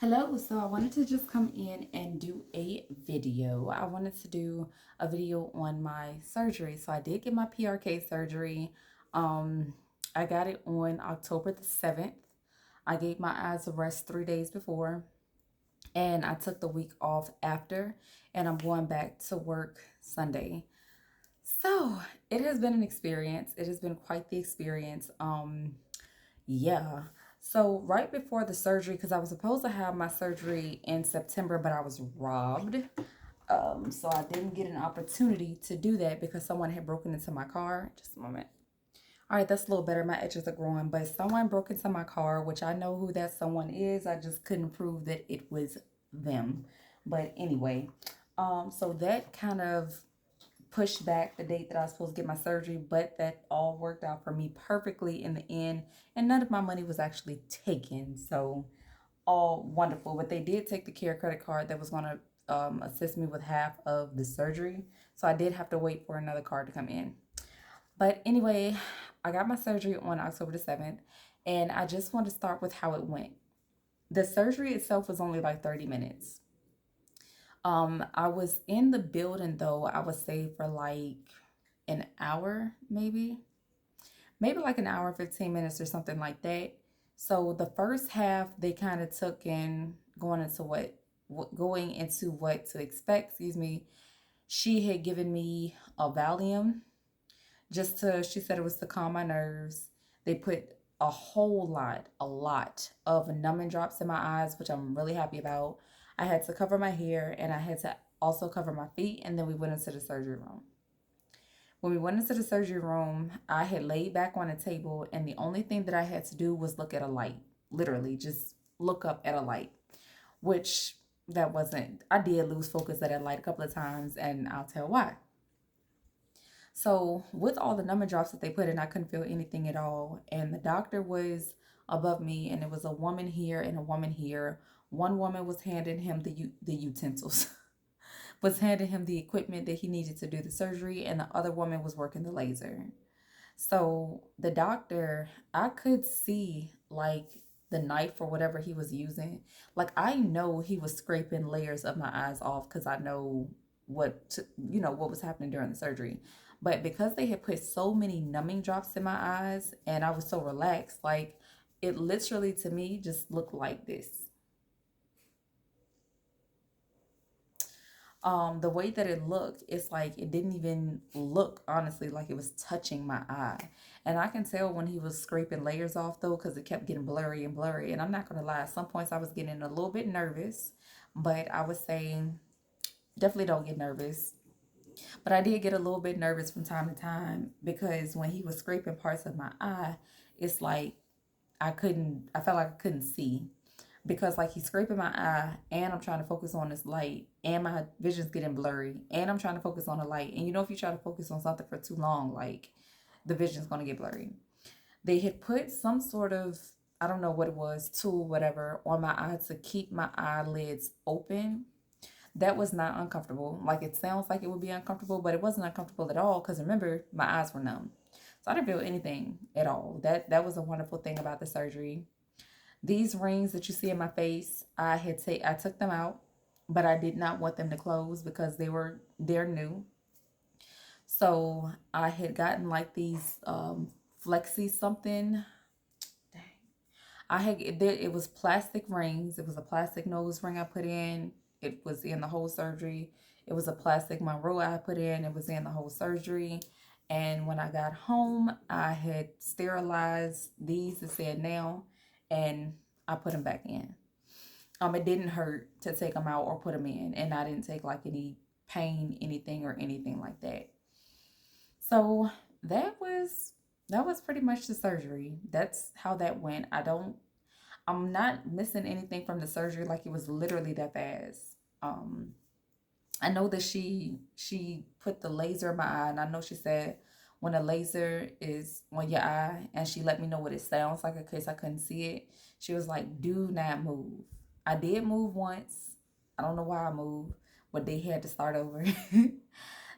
Hello, so I wanted to just come in and do a video. I wanted to do a video on my surgery. So I did get my PRK surgery. Um, I got it on October the 7th. I gave my eyes a rest 3 days before, and I took the week off after, and I'm going back to work Sunday. So it has been an experience. It has been quite the experience. Yeah. So right before the surgery, because I was supposed to have my surgery in September, but I was robbed. So I didn't get an opportunity to do that because someone had broken into my car. Just a moment. All right, that's a little better. My edges are growing, but someone broke into my car, which I know who that someone is. I just couldn't prove that it was them. But anyway, so that kind of pushed back the date that I was supposed to get my surgery, but that all worked out for me perfectly in the end, and none of my money was actually taken. So all wonderful. But they did take the Care credit card that was going to assist me with half of the surgery. So I did have to wait for another card to come in. But anyway, I got my surgery on October the 7th, and I just want to start with how it went. The surgery itself was only like 30 minutes. I was in the building though, I would say for like an hour, maybe like an hour, 15 minutes or something like that. So the first half they kind of took in going into what to expect, excuse me. She had given me a Valium she said it was to calm my nerves. They put a lot of numbing drops in my eyes, which I'm really happy about. I had to cover my hair and I had to also cover my feet, and then we went into the surgery room. When we went into the surgery room, I had laid back on a table, and the only thing that I had to do was look at a light. Literally, just look up at a light, which that wasn't, I did lose focus at that light a couple of times, and I'll tell why. So with all the number drops that they put in, I couldn't feel anything at all. And the doctor was above me, and it was a woman here and a woman here. One woman was handing him the utensils, was handing him the equipment that he needed to do the surgery, and the other woman was working the laser. So the doctor, I could see like the knife or whatever he was using. Like I know he was scraping layers of my eyes off because I know what was happening during the surgery. But because they had put so many numbing drops in my eyes and I was so relaxed, like it literally to me just looked like this. The way that it looked, it's like it didn't even look honestly like it was touching my eye. And I can tell when he was scraping layers off though, because it kept getting blurry and blurry. And I'm not gonna lie, at some points I was getting a little bit nervous, but I was saying definitely don't get nervous. But I did get a little bit nervous from time to time because when he was scraping parts of my eye, it's like I felt like I couldn't see because like he's scraping my eye and I'm trying to focus on this light and my vision's getting blurry and I'm trying to focus on the light. And you know, if you try to focus on something for too long, like the vision's going to get blurry. They had put some sort of, I don't know what it was, tool, whatever, on my eye to keep my eyelids open. That was not uncomfortable. Like it sounds like it would be uncomfortable, but it wasn't uncomfortable at all because remember, my eyes were numb. So I didn't feel anything at all. That was a wonderful thing about the surgery. These rings that you see in my face, I took them out, but I did not want them to close because they're new. So I had gotten like these flexi something. Dang. It was plastic rings. It was a plastic nose ring I put in. It was in the whole surgery. It was a plastic Monroe I put in. It was in the whole surgery. And when I got home, I had sterilized these, it said now, and I put them back in. It didn't hurt to take them out or put them in, and I didn't take like any pain, anything or anything like that. So that was pretty much the surgery. That's how that went. I'm not missing anything from the surgery. Like it was literally that fast. Um, I know that she put the laser in my eye, and I know she said when a laser is on your eye, and she let me know what it sounds like in case I couldn't see it. She was like, "Do not move." I did move once. I don't know why I moved, but they had to start over.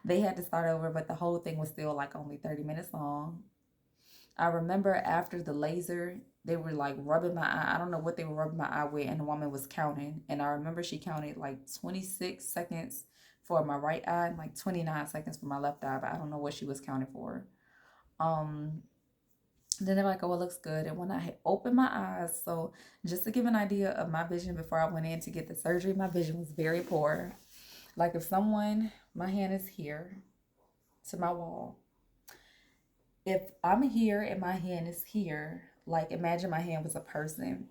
They had to start over, but the whole thing was still like only 30 minutes long. I remember after the laser, they were like rubbing my eye. I don't know what they were rubbing my eye with, and the woman was counting. And I remember she counted like 26 seconds for my right eye and like 29 seconds for my left eye, but I don't know what she was counting for. Um, then they're like, oh, it looks good. And when I had opened my eyes, so just to give an idea of my vision before I went in to get the surgery, my vision was very poor. Like if someone, my hand is here to my wall. If I'm here and my hand is here, like imagine my hand was a person.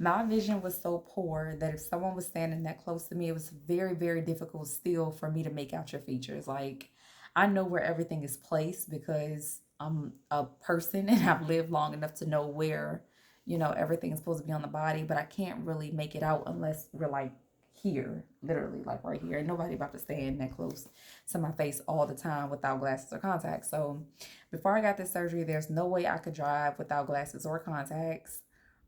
My vision was so poor that if someone was standing that close to me, it was very, very difficult still for me to make out your features. Like, I know where everything is placed because I'm a person and I've lived long enough to know where, everything is supposed to be on the body, but I can't really make it out unless we're like here, literally, like right here. And nobody about to stand that close to my face all the time without glasses or contacts. So, before I got this surgery, there's no way I could drive without glasses or contacts.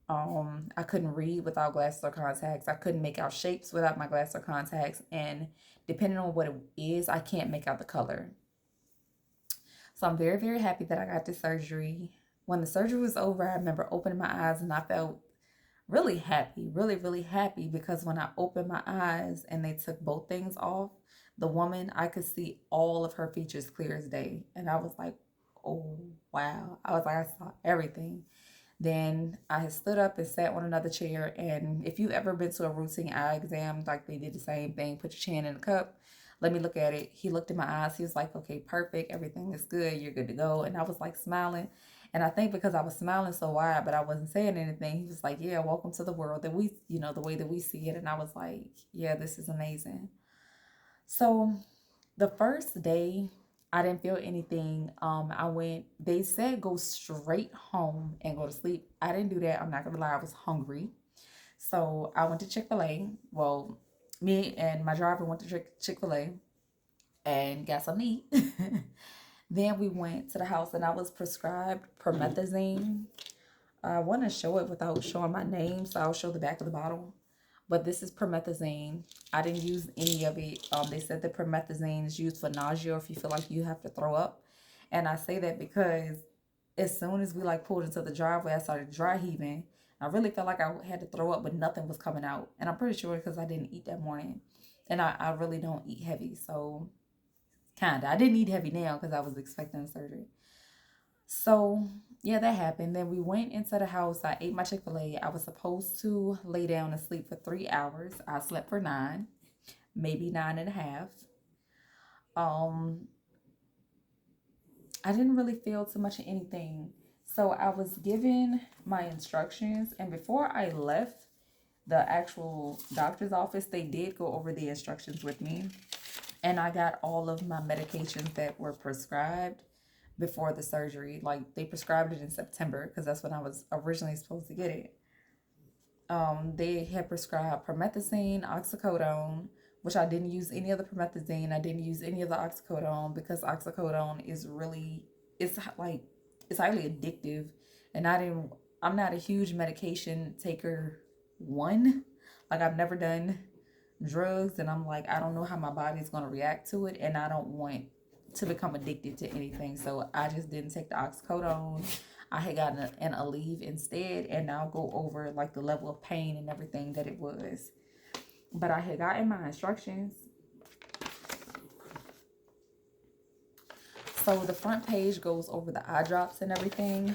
I couldn't read without glasses or contacts. I couldn't make out shapes without my glasses or contacts. And depending on what it is, I can't make out the color. So I'm very, very happy that I got this surgery. When the surgery was over, I remember opening my eyes and I felt really happy, really, really happy because when I opened my eyes and they took both things off, the woman, I could see all of her features clear as day. And I was like, oh, wow. I was like, I saw everything. Then I had stood up and sat on another chair. And if you've ever been to a routine eye exam, like they did the same thing, put your chin in a cup, let me look at it. He looked in my eyes. He was like, okay, perfect. Everything is good. You're good to go. And I was like smiling. And I think because I was smiling so wide, but I wasn't saying anything, he was like, yeah, welcome to the world that we, the way that we see it. And I was like, yeah, this is amazing. So the first day, I didn't feel anything. They said go straight home and go to sleep. I didn't do that. I'm not gonna lie, I was hungry. So I went to Chick-fil-A. Well, me and my driver went to Chick-fil-A and got something to eat. Then we went to the house and I was prescribed promethazine. I want to show it without showing my name, so I'll show the back of the bottle. But this is promethazine. I didn't use any of it. They said that promethazine is used for nausea or if you feel like you have to throw up. And I say that because as soon as we like pulled into the driveway, I started dry heaving. I really felt like I had to throw up, but nothing was coming out. And I'm pretty sure because I didn't eat that morning. And I really don't eat heavy. So kind of. I didn't eat heavy now because I was expecting surgery. So yeah, that happened. Then we went into the house. I ate my Chick-fil-A. I was supposed to lay down and sleep for 3 hours. I slept for 9, maybe 9.5. I didn't really feel too much of anything. So I was given my instructions, and before I left the actual doctor's office, they did go over the instructions with me. And I got all of my medications that were prescribed before the surgery. Like they prescribed it in September because that's when I was originally supposed to get it. They had prescribed promethazine, oxycodone, which I didn't use any of the promethazine. I didn't use any of the oxycodone because oxycodone is really, it's highly addictive. And I'm not a huge medication taker. Like I've never done drugs and I'm like, I don't know how my body's going to react to it. And I don't want to become addicted to anything. So I just didn't take the oxycodone. I had gotten an Aleve instead, and I'll go over like the level of pain and everything that it was. But I had gotten my instructions. So the front page goes over the eye drops and everything.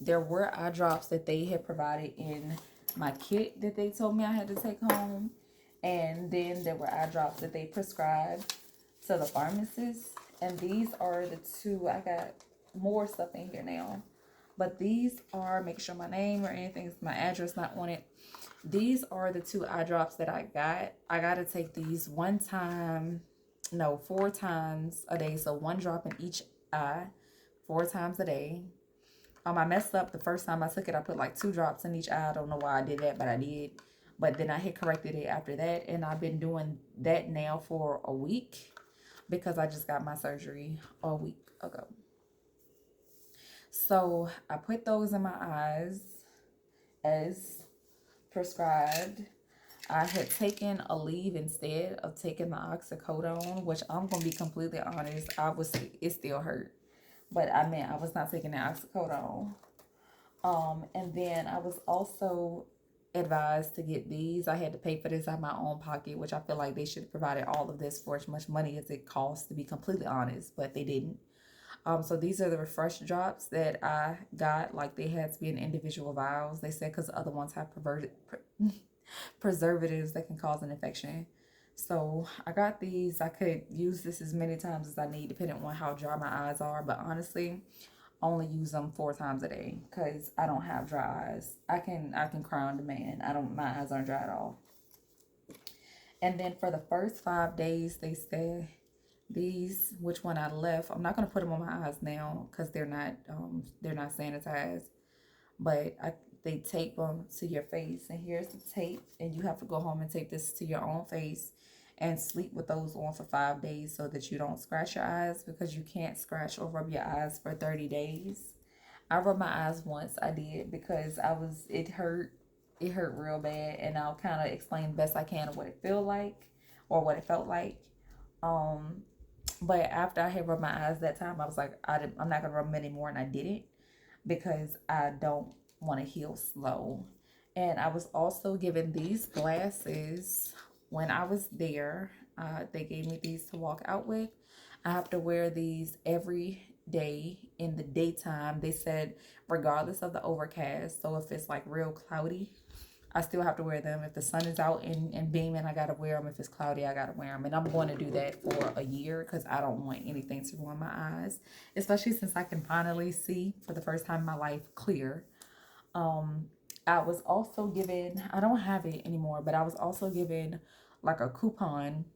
There were eye drops that they had provided in my kit that they told me I had to take home. And then there were eye drops that they prescribed to the pharmacist. And these are the two. I got more stuff in here now. But these are, make sure my name or anything, my address not on it. These are the 2 eye drops that I got. I got to take these 4 times a day. So 1 drop in each eye 4 times a day. I messed up the first time I took it. I put like 2 drops in each eye. I don't know why I did that, but I did. But then I had corrected it after that. And I've been doing that now for a week because I just got my surgery a week ago. So I put those in my eyes as prescribed. I had taken Aleve instead of taking the oxycodone, which I'm going to be completely honest, it still hurt. But I was not taking the oxycodone. And then I was also advised to get these. I had to pay for this out of my own pocket, which I feel like they should have provided all of this for as much money as it costs, to be completely honest, but they didn't. So these are the refresh drops that I got. Like, they had to be in individual vials. They said because other ones have preservatives that can cause an infection. So I got these. I could use this as many times as I need, depending on how dry my eyes are. But honestly, only use them 4 times a day because I don't have dry eyes. I can cry on demand. I don't My eyes aren't dry at all. And then for the first 5 days, they said these, which one I left. I'm not gonna put them on my eyes now because they're not sanitized. But they tape them to your face, and here's the tape, and you have to go home and tape this to your own face and sleep with those on for 5 days so that you don't scratch your eyes, because you can't scratch or rub your eyes for 30 days. I rubbed my eyes once. I did because it hurt. It hurt real bad, and I'll kind of explain best I can of what it felt like or what it felt like. Um, but after I had rubbed my eyes that time, I was like, I'm not gonna rub them anymore, and I didn't because I don't want to heal slow. And I was also given these glasses when I was there. They gave me these to walk out with. I have to wear these every day in the daytime. They said, regardless of the overcast. So if it's like real cloudy, I still have to wear them. If the sun is out and beaming, I gotta wear them. If it's cloudy, I gotta wear them. And I'm going to do that for a year because I don't want anything to ruin my eyes, especially since I can finally see for the first time in my life clear. Um, I was also given, I don't have it anymore, but I was also given like a coupon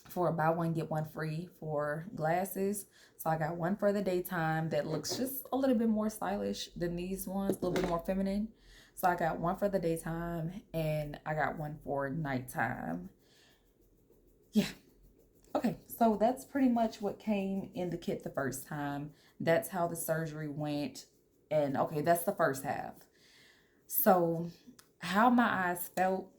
for buy one get one free for glasses. So I got one for the daytime that looks just a little bit more stylish than these ones, a little bit more feminine. So I got one for the daytime and I got one for nighttime. Yeah. Okay. So that's pretty much what came in the kit the first time. That's how the surgery went. And okay, that's the first half. So, how my eyes felt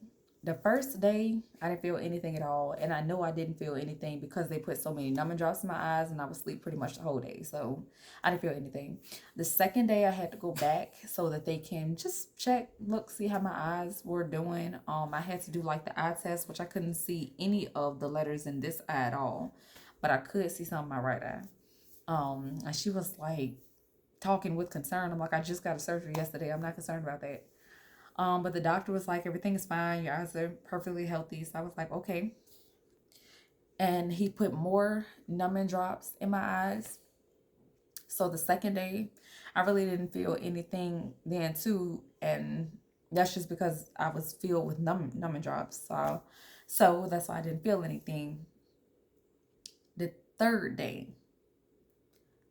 the first day, I didn't feel anything at all. And I know I didn't feel anything because they put so many numbing drops in my eyes and I was asleep pretty much the whole day. So, I didn't feel anything. The second day, I had to go back so that they can just check, look, see how my eyes were doing. I had to do like the eye test, which I couldn't see any of the letters in this eye at all, but I could see some in my right eye. And she was like talking with concern. I'm like, I just got a surgery yesterday. I'm not concerned about that. But the doctor was like, everything is fine. Your eyes are perfectly healthy. So I was like, okay. And he put more numbing drops in my eyes. So the second day, I really didn't feel anything then too. And that's just because I was filled with numbing drops. So that's why I didn't feel anything. The third day,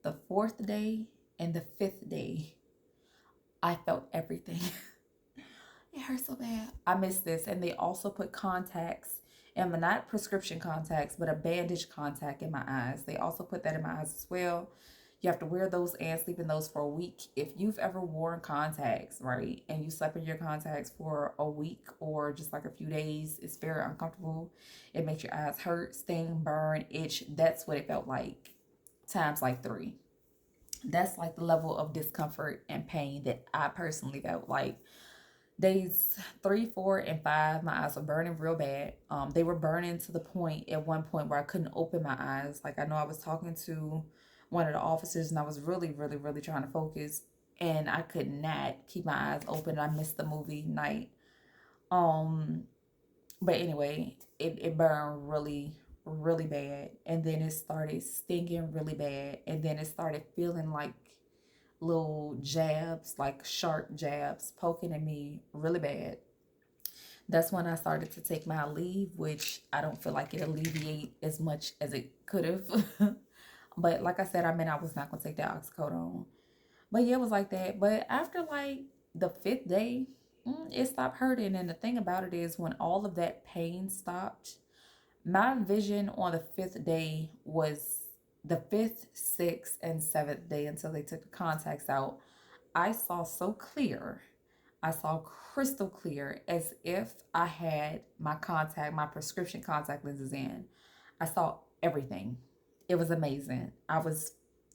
the fourth day, and the fifth day, I felt everything. It hurts so bad. I missed this. And they also put contacts, and not prescription contacts, but a bandage contact in my eyes. They also put that in my eyes as well. You have to wear those and sleep in those for a week. If you've ever worn contacts, right, and you slept in your contacts for a week or just like a few days, it's very uncomfortable. It makes your eyes hurt, sting, burn, itch. That's what it felt like, times like 3. That's like the level of discomfort and pain that I personally felt like. Days 3, 4, and 5, my eyes were burning real bad. They were burning to the point at one point where I couldn't open my eyes. Like, I know I was talking to one of the officers and I was really, really, really trying to focus, and I could not keep my eyes open. I missed the movie night. Um, but anyway, it burned really, really bad, and then it started stinging really bad, and then it started feeling like little jabs, like sharp jabs, poking at me really bad. That's when I started to take my leave, which I don't feel like it alleviate as much as it could have. But like I said, I was not gonna take that oxycodone. But yeah, it was like that. But after like the fifth day, it stopped hurting. And the thing about it is, when all of that pain stopped, my vision on the fifth day was the fifth, sixth, and seventh day until they took the contacts out. I saw so clear. I saw crystal clear, as if I had my prescription contact lenses in. I saw everything. It was amazing. I was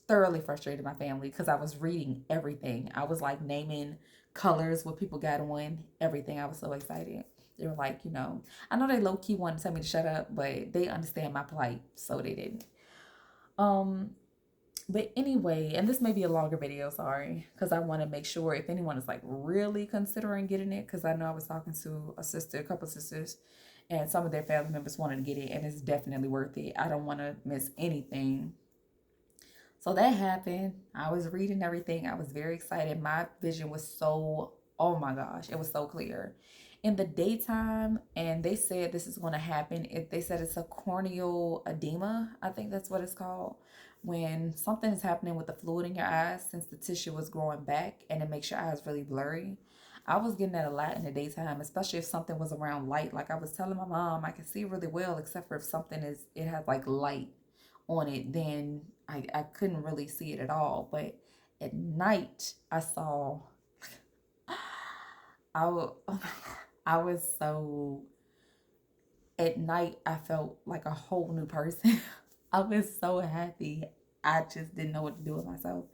thoroughly frustrated my family because I was reading everything. I was like naming colors, what people got on, everything. I was so excited. They were like, I know they low key wanted to tell me to shut up, but they understand my plight, so they didn't. Um, but anyway, and this may be a longer video, sorry, because I want to make sure if anyone is like really considering getting it, because I know I was talking to a couple sisters, and some of their family members wanted to get it, and it's definitely worth it. I don't want to miss anything. So that happened. I was reading everything. I was very excited. My vision was so, oh my gosh, it was so clear. In the daytime, and they said this is going to happen. They said it's a corneal edema. I think that's what it's called. When something is happening with the fluid in your eyes, since the tissue was growing back and it makes your eyes really blurry. I was getting that a lot in the daytime, especially if something was around light. Like I was telling my mom, I can see really well, except for if something it has like light on it, then I couldn't really see it at all. But at night, I saw, I, I was so, at night, I felt like a whole new person. I was so happy. I just didn't know what to do with myself,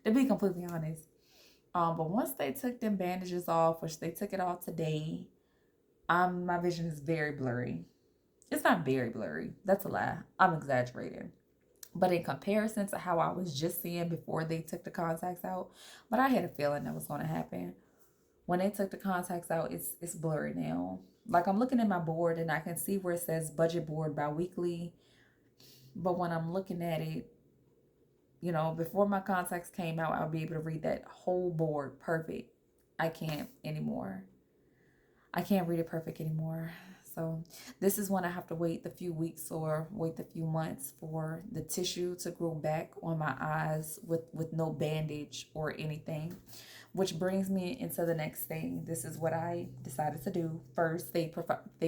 to be completely honest. But once they took them bandages off, which they took it off today, my vision is very blurry. It's not very blurry. That's a lie. I'm exaggerating. But in comparison to how I was just seeing before they took the contacts out, but I had a feeling that was going to happen. When they took the contacts out, it's blurry now. Like I'm looking at my board and I can see where it says budget board biweekly. But when I'm looking at it, before my contacts came out, I'll be able to read that whole board perfect. I can't anymore. I can't read it perfect anymore. So this is when I have to wait the few weeks or wait the few months for the tissue to grow back on my eyes with no bandage or anything. Which brings me into the next thing. This is what I decided to do. First, they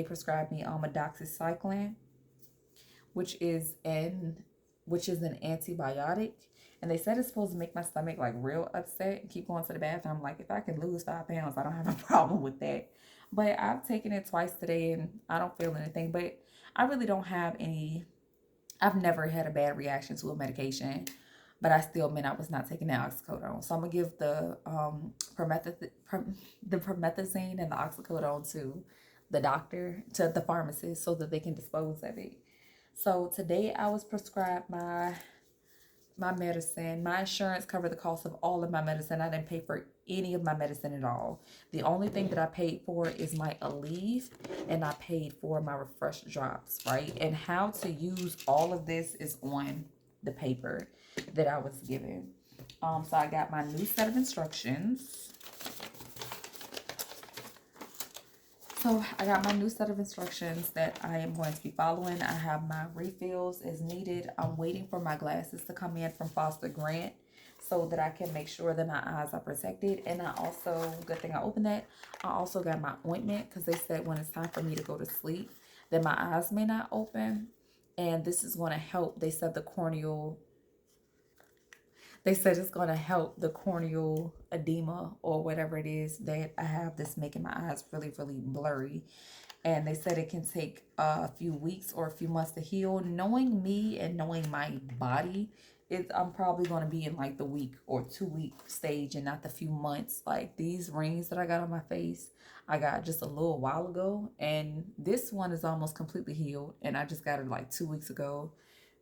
prescribed me a doxycycline, which is an antibiotic. And they said it's supposed to make my stomach like real upset and keep going to the bathroom. Like if I can lose 5 pounds, I don't have a problem with that. But I've taken it twice today and I don't feel anything. But I really don't have I've never had a bad reaction to a medication. But I still meant I was not taking the oxycodone. So I'm going to give the promethazine and the oxycodone to the doctor, to the pharmacist, so that they can dispose of it. So today I was prescribed my medicine. My insurance covered the cost of all of my medicine. I didn't pay for any of my medicine at all. The only thing that I paid for is my Aleve, and I paid for my Refresh drops, right? And how to use all of this is on the paper that I was given. So I got my new set of instructions. So I got my new set of instructions that I am going to be following. I have my refills as needed. I'm waiting for my glasses to come in from Foster Grant so that I can make sure that my eyes are protected. And I also, good thing I opened that, I also got my ointment because they said when it's time for me to go to sleep that my eyes may not open. And this is going to help. They said it's going to help the corneal edema or whatever it is that I have that's making my eyes really, really blurry. And they said it can take a few weeks or a few months to heal. Knowing me and knowing my body, I'm probably going to be in like the week or 2 week stage and not the few months. Like these rings that I got on my face, I got just a little while ago. And this one is almost completely healed. And I just got it like 2 weeks ago.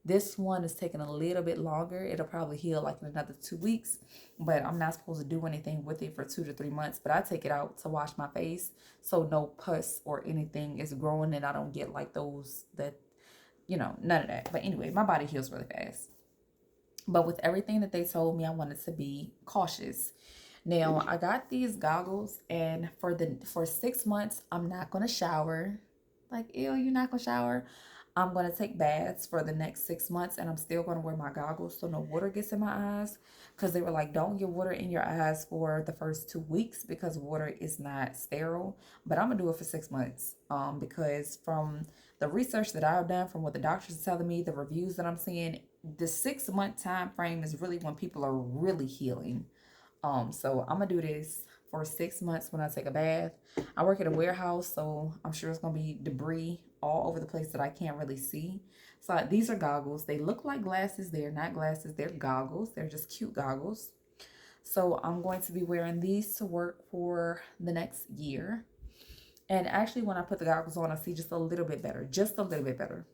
This one is taking a little bit longer. It'll probably heal like in another 2 weeks, but I'm not supposed to do anything with it for 2 to 3 months. But I take it out to wash my face so no pus or anything is growing and I don't get like those none of that. But anyway, my body heals really fast. But with everything that they told me, I wanted to be cautious. Now, I got these goggles, and for 6 months, I'm not going to shower. Like, ew, you're not going to shower? I'm going to take baths for the next 6 months, and I'm still going to wear my goggles so no water gets in my eyes. Because they were like, don't get water in your eyes for the first 2 weeks because water is not sterile. But I'm going to do it for 6 months because from the research that I've done, from what the doctors are telling me, the reviews that I'm seeing, the 6 month time frame is really when people are really healing. So I'm going to do this for 6 months when I take a bath. I work at a warehouse, so I'm sure it's going to be debris all over the place that I can't really see. So these are goggles. They look like glasses. They're not glasses. They're goggles. They're just cute goggles. So I'm going to be wearing these to work for the next year. And actually, when I put the goggles on, I see just a little bit better. Just a little bit better.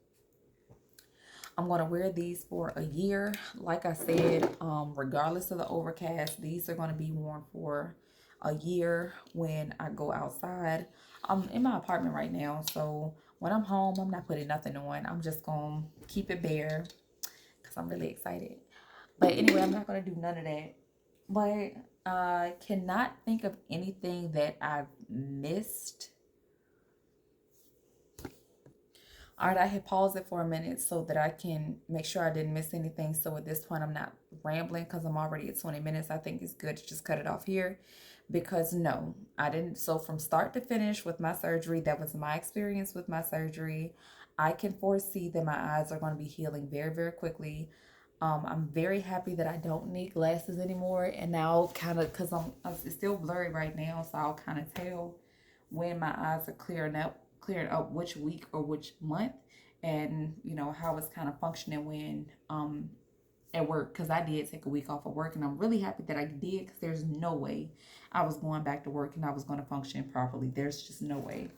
I'm going to wear these for a year. Like I said, regardless of the overcast, these are going to be worn for a year when I go outside. I'm in my apartment right now, so when I'm home, I'm not putting nothing on. I'm just going to keep it bare because I'm really excited. But anyway, I'm not going to do none of that. But I cannot think of anything that I've missed. All right, I had paused it for a minute so that I can make sure I didn't miss anything. So at this point, I'm not rambling because I'm already at 20 minutes. I think it's good to just cut it off here because no, I didn't. So from start to finish with my surgery, that was my experience with my surgery. I can foresee that my eyes are going to be healing very, very quickly. I'm very happy that I don't need glasses anymore. And now kind of, because it's still blurry right now, so I'll kind of tell when my eyes are clearing up which week or which month, and you know how it's kind of functioning when at work, because I did take a week off of work, and I'm really happy that I did, because there's no way I was going back to work and I was going to function properly. There's just no way.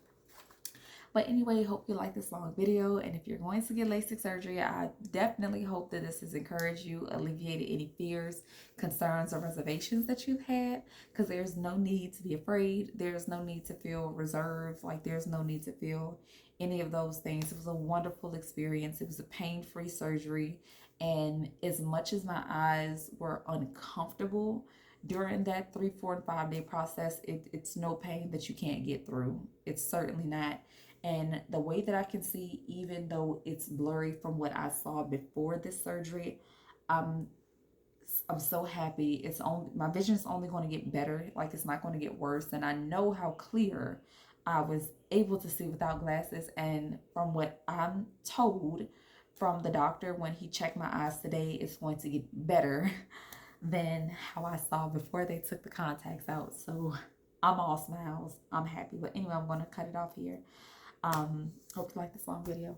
But anyway, hope you like this long video. And if you're going to get LASIK surgery, I definitely hope that this has encouraged you, alleviated any fears, concerns, or reservations that you've had. Because there's no need to be afraid. There's no need to feel reserved. Like, there's no need to feel any of those things. It was a wonderful experience. It was a pain-free surgery. And as much as my eyes were uncomfortable during that 3, 4, and 5 day process, it's no pain that you can't get through. It's certainly not. And the way that I can see, even though it's blurry from what I saw before this surgery, I'm so happy. It's only, my vision is only going to get better. Like, it's not going to get worse. And I know how clear I was able to see without glasses. And from what I'm told from the doctor when he checked my eyes today, it's going to get better than how I saw before they took the contacts out. So I'm all smiles. I'm happy. But anyway, I'm going to cut it off here. Hope you like this long video.